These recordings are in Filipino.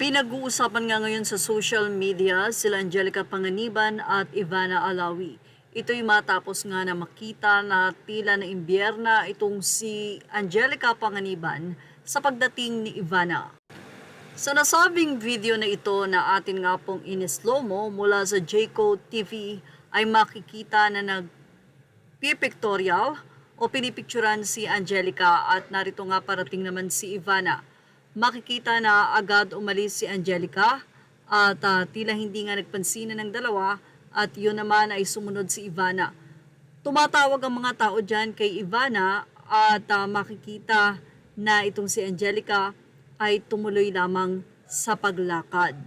Pinag-uusapan nga ngayon sa social media sila Angelica Panganiban at Ivana Alawi. Ito'y matapos nga na makita na tila na imbierna itong si Angelica Panganiban sa pagdating ni Ivana. Sa nasabing video na ito na atin nga pong in-slow-mo mula sa Jayco TV ay makikita na nagpipictorial o pinipicturan si Angelica at narito nga parating naman si Ivana. Makikita na agad umalis si Angelica at tila hindi nga nagpansinan ng dalawa at yun naman ay sumunod si Ivana. Tumatawag ang mga tao dyan kay Ivana at makikita na itong si Angelica ay tumuloy lamang sa paglakad.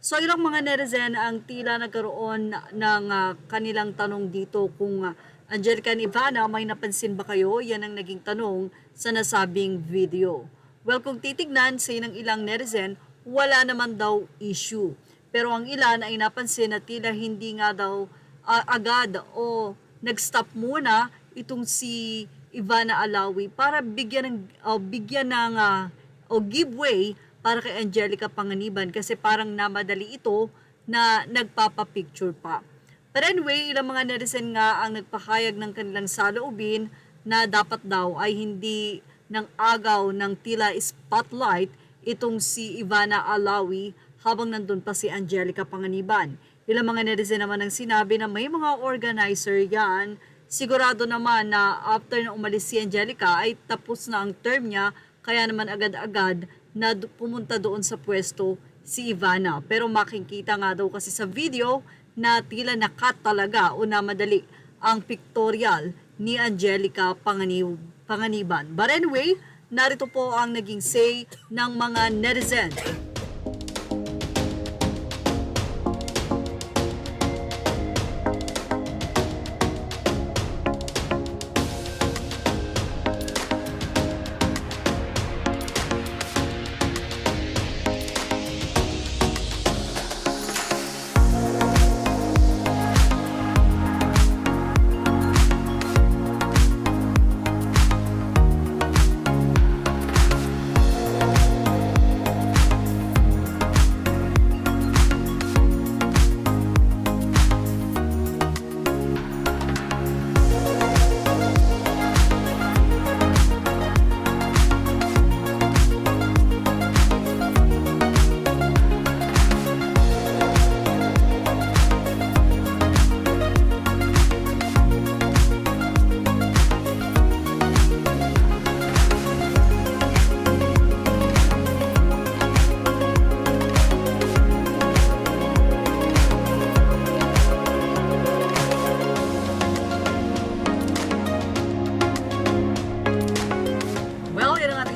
So ilang mga netizen ang tila nagkaroon ng kanilang tanong dito kung Angelica and Ivana, may napansin ba kayo? Yan ang naging tanong sa nasabing video. Well, kung titignan sa ng ilang netizen, wala naman daw issue. Pero ang ilan ay napansin na tila hindi nga daw agad o nag-stop muna itong si Ivana Alawi para bigyan ng give way para kay Angelica Panganiban kasi parang namadali ito na nagpapapicture pa. But anyway, ilang mga netizen nga ang nagpahayag ng kanilang saloobin na dapat daw ay hindi ng agaw ng tila spotlight itong si Ivana Alawi habang nandun pa si Angelica Panganiban. Ilang mga netizen naman ang sinabi na may mga organizer yan. Sigurado naman na after na umalis si Angelica ay tapos na ang term niya kaya naman agad-agad na pumunta doon sa pwesto si Ivana. Pero makikita nga daw kasi sa video na tila nakat talaga o namadali ang pictorial ni Angelica Panganiban. But anyway, narito po ang naging say ng mga netizen.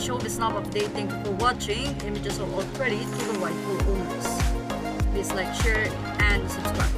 Showbiz Now update. Thank you for watching. Images are all credit to the rightful owners. Please like, share, and subscribe.